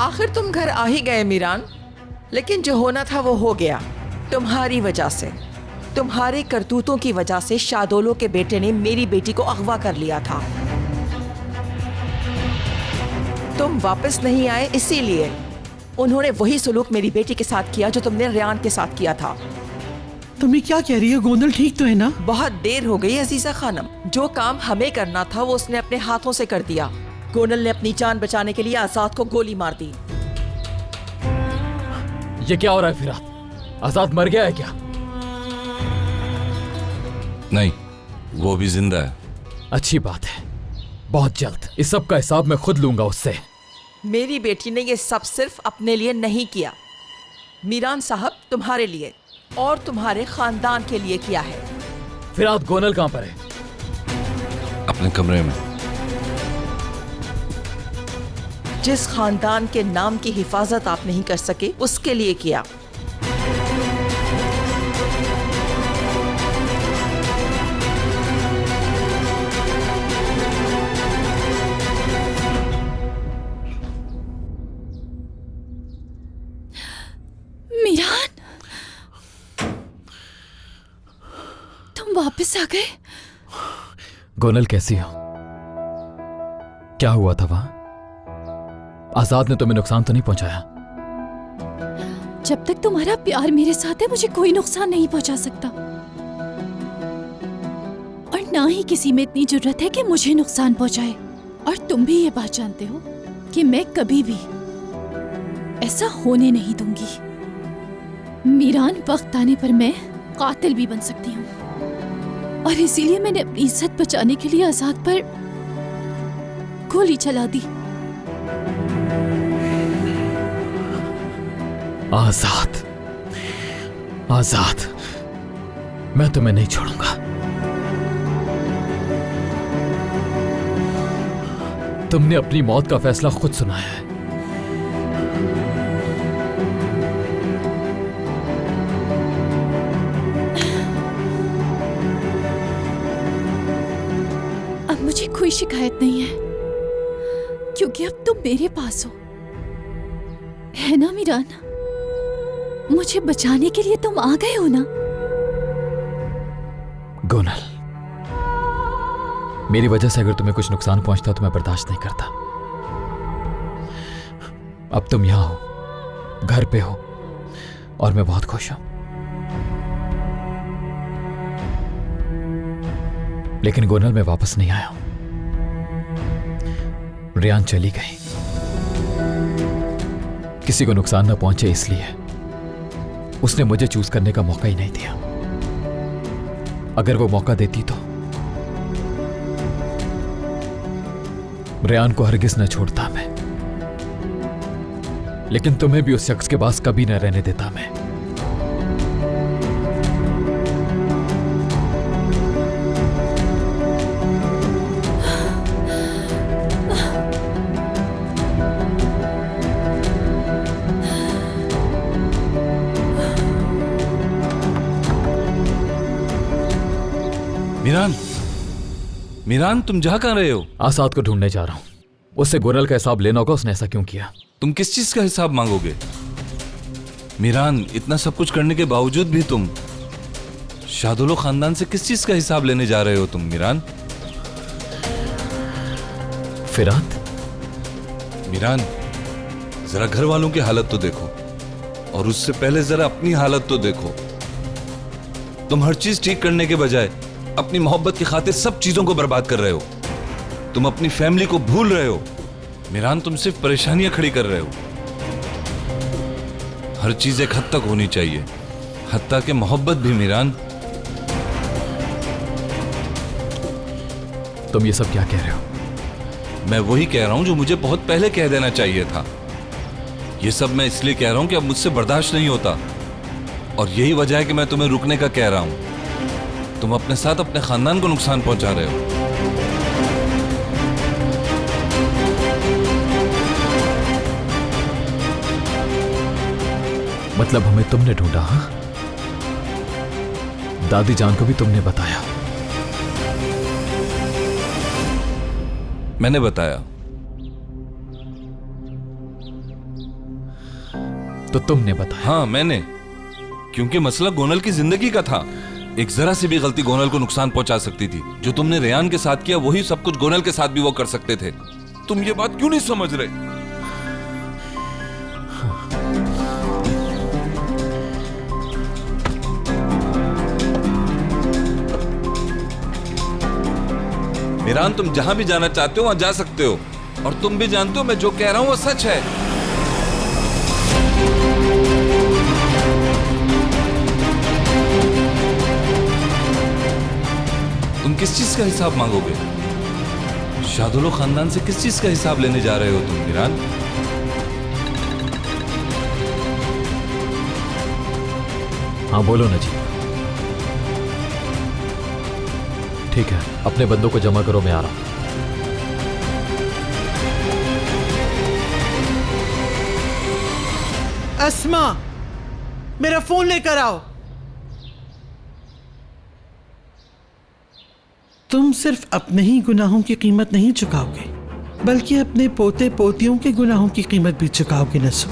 आखिर तुम घर आ ही गए मीरान, लेकिन जो होना था वो हो गया तुम्हारी वजह से। तुम्हारे करतूतों की वजह से शादोलो के बेटे ने मेरी बेटी को अगवा कर लिया था। तुम वापस नहीं आए इसीलिए उन्होंने वही सुलूक मेरी बेटी के साथ किया जो तुमने रियान के साथ किया था। तुम क्या कह रही हो? गोंदल ठीक तो है ना? बहुत देर हो गई अजीजा खानम, जो काम हमें करना था वो उसने अपने हाथों से कर दिया। गोंदल ने अपनी जान बचाने के लिए आजाद को गोली मार दी। ये क्या हो रहा है फिरात? आजाद मर गया है क्या? नहीं, वो भी जिंदा है। अच्छी बात है, बहुत जल्द इस सब का हिसाब मैं खुद लूंगा उससे। मेरी बेटी ने ये सब सिर्फ अपने लिए नहीं किया मीरान साहब, तुम्हारे लिए और तुम्हारे खानदान के लिए किया है। फिरात, गोनल कहां पर है? अपने कमरे में। जिस खानदान के नाम की हिफाजत आप नहीं कर सके उसके लिए किया। मीरान, तुम वापस आ गए? गोनल कैसी हो? क्या हुआ था वहां? आजाद ने तुम्हें नुकसान तो नहीं पहुंचाया? जब तक तुम्हारा प्यार मेरे साथ है मुझे कोई नुकसान नहीं पहुंचा सकता, और ना ही किसी में इतनी जरूरत है कि मुझे नुकसान पहुंचाए। और तुम भी ये बात जानते हो कि मैं कभी भी ऐसा होने नहीं दूंगी। मीरान, वक्त आने पर मैं कातिल भी बन सकती हूँ, और इसीलिए मैंने अपनी इज्जत बचाने के लिए आजाद पर गोली चला दी। आजाद, आजाद, मैं तुम्हें नहीं छोड़ूंगा। तुमने अपनी मौत का फैसला खुद सुनाया है। अब मुझे कोई शिकायत नहीं है, क्योंकि अब तुम मेरे पास हो, है ना मीरान? मुझे बचाने के लिए तुम आ गए हो ना? गोनल, मेरी वजह से अगर तुम्हें कुछ नुकसान पहुंचता तो मैं बर्दाश्त नहीं करता। अब तुम यहां हो, घर पे हो, और मैं बहुत खुश हूं। लेकिन गोनल, मैं वापस नहीं आया हूं। रियान चली गई, किसी को नुकसान ना पहुंचे इसलिए उसने मुझे चूज करने का मौका ही नहीं दिया। अगर वो मौका देती तो रियान को हरगिज न छोड़ता मैं, लेकिन तुम्हें भी उस शख्स के पास कभी न रहने देता मैं। मीरान, मीरान, तुम जा कहां रहे हो? आसाद को ढूंढने जा रहा हूं। उससे गोनल का हिसाब लेना होगा, उसने ऐसा क्यों किया। तुम किस चीज का हिसाब मांगोगे? मीरान, इतना सब कुछ करने के बावजूद भी तुम शादुलो खानदान से किस चीज का हिसाब लेने जा रहे हो तुम? मीरान, फिरात, मीरान, जरा घर वालों की हालत तो देखो, और उससे पहले जरा अपनी हालत तो देखो। तुम हर चीज ठीक करने के बजाय अपनी मोहब्बत की खातिर सब चीजों को बर्बाद कर रहे हो। तुम अपनी फैमिली को भूल रहे हो। मीरान, तुम सिर्फ परेशानियां खड़ी कर रहे हो। हर चीज एक हद तक होनी चाहिए, हत्ता कि मोहब्बत भी। मीरान, तुम ये सब क्या कह रहे हो? मैं वही कह रहा हूं जो मुझे बहुत पहले कह देना चाहिए था। ये सब मैं इसलिए कह रहा हूं कि अब मुझसे बर्दाश्त नहीं होता, और यही वजह है कि मैं तुम्हें रुकने का कह रहा हूं। तुम अपने साथ अपने खानदान को नुकसान पहुंचा रहे हो। मतलब हमें तुमने ढूंढा? हाँ, दादी जान को भी तुमने बताया? मैंने बताया, तो तुमने बताया। हाँ मैंने, क्योंकि मसला गोनल की जिंदगी का था। एक जरा सी भी गलती गोनल को नुकसान पहुंचा सकती थी। जो तुमने रेयान के साथ किया वही सब कुछ गोनल के साथ भी वो कर सकते थे। तुम ये बात क्यों नहीं समझ रहे? मीरान, तुम जहां भी जाना चाहते हो वहां जा सकते हो, और तुम भी जानते हो मैं जो कह रहा हूं वो सच है। तुम किस चीज का हिसाब मांगोगे? शादुलो खानदान से किस चीज का हिसाब लेने जा रहे हो तुम मीरान? हाँ बोलो ना जी। ठीक है, अपने बंदों को जमा करो, मैं आ रहा हूं। अस्मा, मेरा फोन लेकर आओ। तुम सिर्फ अपने ही गुनाहों की कीमत नहीं चुकाओगे, बल्कि अपने पोते पोतियों के गुनाहों की कीमत भी चुकाओगे नसू।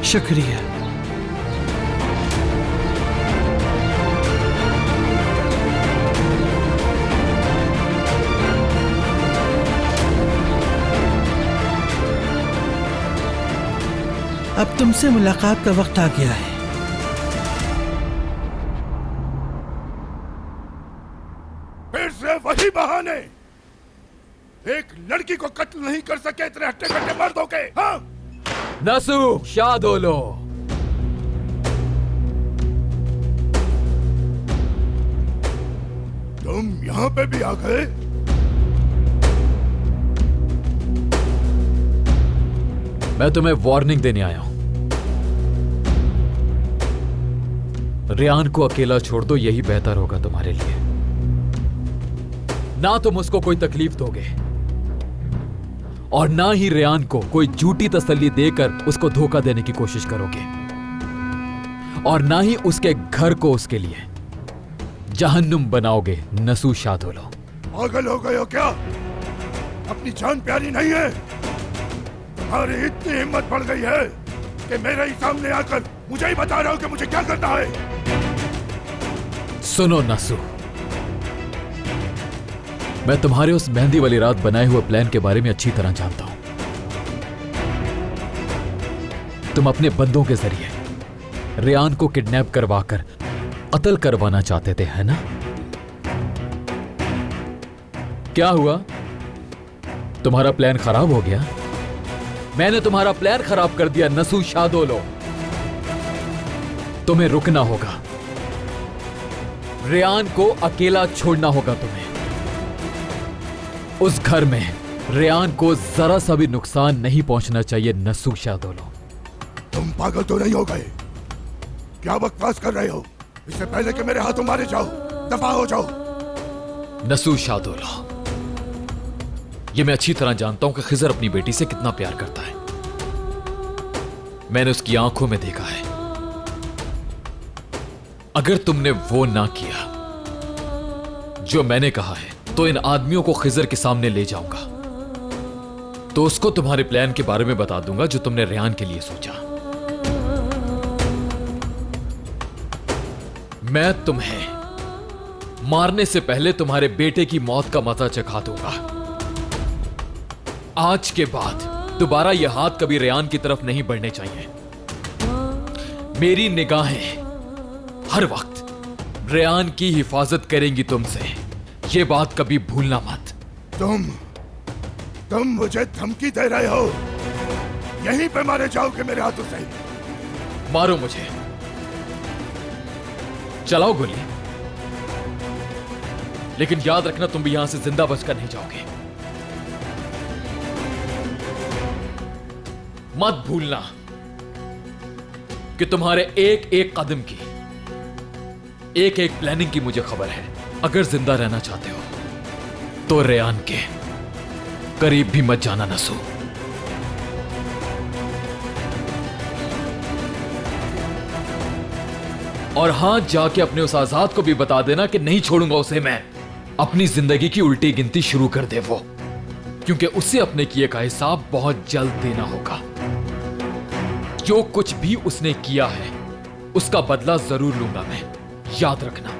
शुक्रिया। अब तुमसे मुलाकात का वक्त आ गया है। फिर से वही बहाने। एक लड़की को कत्ल नहीं कर सके इतने हट्टे कट्टे मर्दों के। हाँ, नसू शादोलो, तुम यहाँ पे भी आ गए? मैं तुम्हें वार्निंग देने आया हूं। रेयान को अकेला छोड़ दो, यही बेहतर होगा तुम्हारे लिए। ना तुम उसको कोई तकलीफ दोगे और ना ही रेयान को कोई झूठी तसल्ली देकर उसको धोखा देने की कोशिश करोगे, और ना ही उसके घर को उसके लिए जहन्नुम बनाओगे। नसू शादोलो, पागल हो गए हो क्या? अपनी जान प्यारी नहीं है? तुम्हारी इतनी हिम्मत बढ़ गई है कि मेरे ही सामने आकर मुझे ही बता रहे हो कि मुझे क्या करना है? सुनो नसू, मैं तुम्हारे उस मेहंदी वाली रात बनाए हुए प्लान के बारे में अच्छी तरह जानता हूं। तुम अपने बंदों के जरिए रेयान को किडनैप करवाकर कत्ल करवाना चाहते थे, है ना? क्या हुआ? तुम्हारा प्लान खराब हो गया? मैंने तुम्हारा प्लान खराब कर दिया नसू शादोलो। तुम्हें रुकना होगा, रेयान को अकेला छोड़ना होगा तुम्हें। उस घर में रेयान को जरा सा भी नुकसान नहीं पहुंचना चाहिए नसू शादोलो। तुम पागल तो नहीं हो गए? क्या बकवास कर रहे हो? इससे पहले कि मेरे हाथों मारे जाओ, दफा हो जाओ। नसू शादोलो, ये मैं अच्छी तरह जानता हूं कि खिजर अपनी बेटी से कितना प्यार करता है। मैंने उसकी आंखों में देखा है। अगर तुमने वो ना किया जो मैंने कहा है, तो इन आदमियों को खिजर के सामने ले जाऊंगा, तो उसको तुम्हारे प्लान के बारे में बता दूंगा जो तुमने रेयान के लिए सोचा। मैं तुम्हें मारने से पहले तुम्हारे बेटे की मौत का मजा चखा दूंगा। आज के बाद दोबारा यह हाथ कभी रेयान की तरफ नहीं बढ़ने चाहिए। मेरी निगाहें हर वक्त रेयान की हिफाजत करेंगी तुमसे, यह बात कभी भूलना मत। तुम मुझे धमकी दे रहे हो? यहीं पे मारे जाओगे मेरे हाथों से? मारो मुझे, चलाओ गोली, लेकिन याद रखना तुम भी यहां से जिंदा बचकर नहीं जाओगे। मत भूलना कि तुम्हारे एक एक कदम की, एक एक प्लानिंग की मुझे खबर है। अगर जिंदा रहना चाहते हो तो रेयान के करीब भी मत जाना नसू। और हां, जाके अपने उस आजाद को भी बता देना कि नहीं छोड़ूंगा उसे मैं। अपनी जिंदगी की उल्टी गिनती शुरू कर दे वो, क्योंकि उसे अपने किए का हिसाब बहुत जल्द देना होगा। जो कुछ भी उसने किया है उसका बदला जरूर लूंगा मैं, याद रखना।